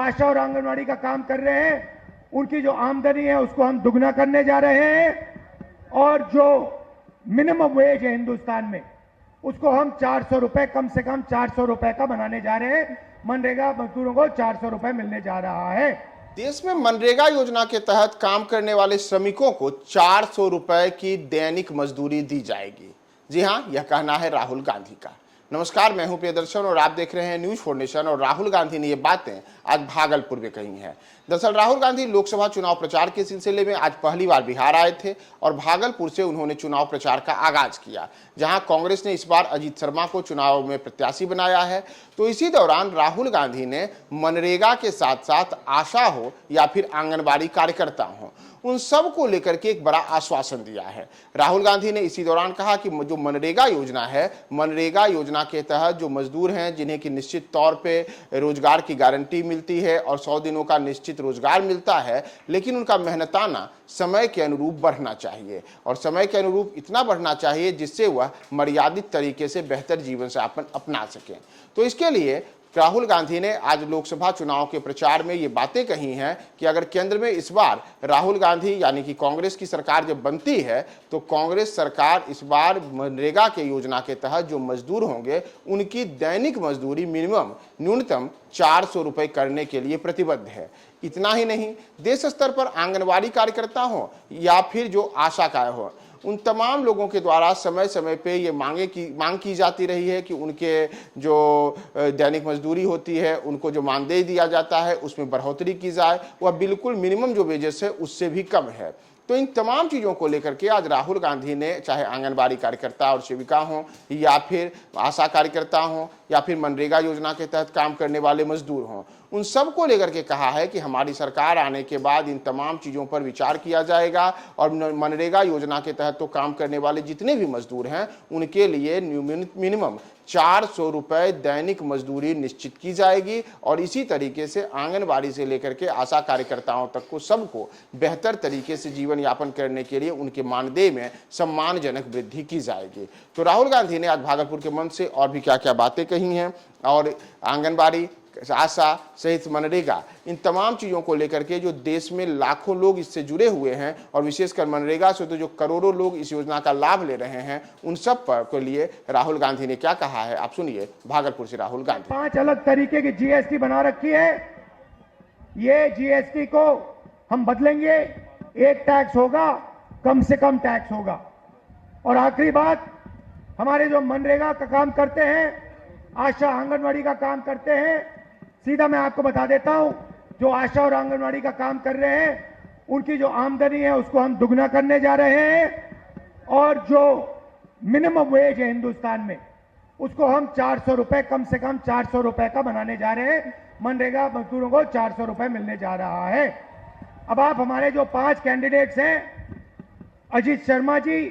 आशा और आंगनवाड़ी का काम कर रहे हैं उनकी जो आमदनी है उसको हम दुगना करने जा रहे हैं और जो मिनिमम वेज है हिंदुस्तान में उसको हम 400 रुपए, कम से कम 400 रुपए का बनाने जा रहे हैं। मनरेगा मजदूरों को 400 रुपए मिलने जा रहा है। देश में मनरेगा योजना के तहत काम करने वाले श्रमिकों को 400 रुपए की दैनिक मजदूरी दी जाएगी। जी हां, यह कहना है राहुल गांधी का। नमस्कार, मैं हूं प्रियदर्शन और आप देख रहे हैं न्यूज फॉर नेशन। और राहुल गांधी ने ये बातें आज भागलपुर में कही हैं। दरअसल राहुल गांधी लोकसभा चुनाव प्रचार के सिलसिले में आज पहली बार बिहार आए थे और भागलपुर से उन्होंने चुनाव प्रचार का आगाज किया, जहां कांग्रेस ने इस बार अजीत शर्मा को चुनाव में प्रत्याशी बनाया है। तो इसी दौरान राहुल गांधी ने मनरेगा के साथ साथ आशा हो या फिर आंगनबाड़ी कार्यकर्ता हो, उन सब को लेकर के एक बड़ा आश्वासन दिया है। राहुल गांधी ने इसी दौरान कहा कि जो मनरेगा योजना है, मनरेगा योजना के तहत जो मजदूर हैं जिन्हें कि निश्चित तौर पे रोजगार की गारंटी मिलती है और 100 दिनों का निश्चित रोजगार मिलता है, लेकिन उनका मेहनताना समय के अनुरूप बढ़ना चाहिए और समय के अनुरूप इतना बढ़ना चाहिए जिससे वह मर्यादित तरीके से बेहतर जीवन यापन अपना सकें। तो इसके लिए राहुल गांधी ने आज लोकसभा चुनाव के प्रचार में ये बातें कही हैं कि अगर केंद्र में इस बार राहुल गांधी यानी कि कांग्रेस की सरकार जब बनती है तो कांग्रेस सरकार इस बार मनरेगा के योजना के तहत जो मजदूर होंगे उनकी दैनिक मजदूरी न्यूनतम 400 रुपए करने के लिए प्रतिबद्ध है। इतना ही नहीं, देश स्तर पर आंगनबाड़ी कार्यकर्ता हो या फिर जो आशा का हो, उन तमाम लोगों के द्वारा समय समय पे ये मांग की जाती रही है कि उनके जो दैनिक मजदूरी होती है, उनको जो मानदेय दिया जाता है उसमें बढ़ोतरी की जाए, वह बिल्कुल मिनिमम जो वेजेस है उससे भी कम है। तो इन तमाम चीज़ों को लेकर के आज राहुल गांधी ने चाहे आंगनबाड़ी कार्यकर्ता और सेविका हों या फिर आशा कार्यकर्ता हों या फिर मनरेगा योजना के तहत काम करने वाले मजदूर हों, उन सब को लेकर के कहा है कि हमारी सरकार आने के बाद इन तमाम चीज़ों पर विचार किया जाएगा और मनरेगा योजना के तहत तो काम करने वाले जितने भी मजदूर हैं उनके लिए मिनिमम 400 रुपए दैनिक मजदूरी निश्चित की जाएगी और इसी तरीके से आंगनबाड़ी से लेकर के आशा कार्यकर्ताओं तक को सबको बेहतर तरीके से जीवन यापन करने के लिए उनके मानदेय में सम्मानजनक वृद्धि की जाएगी। तो राहुल गांधी ने आज भागलपुर के मंच से और भी क्या क्या बातें कही हैं और आंगनबाड़ी, आशा सहित मनरेगा, इन तमाम चीज़ों को लेकर के जो देश में लाखों लोग इससे जुड़े हुए हैं और विशेषकर मनरेगा से तो जो करोड़ों लोग इस योजना का लाभ ले रहे हैं, उन सब पर के लिए राहुल गांधी ने क्या कहा है, आप सुनिए भागलपुर से राहुल गांधी। 5 अलग तरीके की जीएसटी बना रखी है। ये जीएसटी को हम बदलेंगे, एक टैक्स होगा, कम से कम टैक्स होगा। और आखिरी बात, हमारे जो मनरेगा का काम करते हैं, आशा आंगनवाड़ी का काम करते हैं, सीधा मैं आपको बता देता हूं, जो आशा और आंगनवाड़ी का काम कर रहे हैं उनकी जो आमदनी है उसको हम दुगना करने जा रहे हैं और जो मिनिमम वेज है हिंदुस्तान में उसको हम 400 रुपए, कम से कम 400 रुपए का बनाने जा रहे हैं। मनरेगा मजदूरों को 400 रुपए मिलने जा रहा है। अब आप हमारे जो 5 कैंडिडेट्स हैं, अजीत शर्मा जी,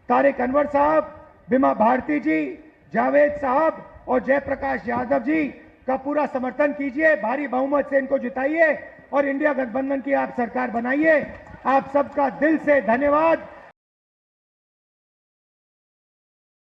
तारिक अनवर साहब, बिमा भारती जी, जावेद साहब और जयप्रकाश यादव जी का पूरा समर्थन कीजिए, भारी बहुमत से इनको जिताइए और इंडिया गठबंधन की आप सरकार बनाइए। आप सबका दिल से धन्यवाद।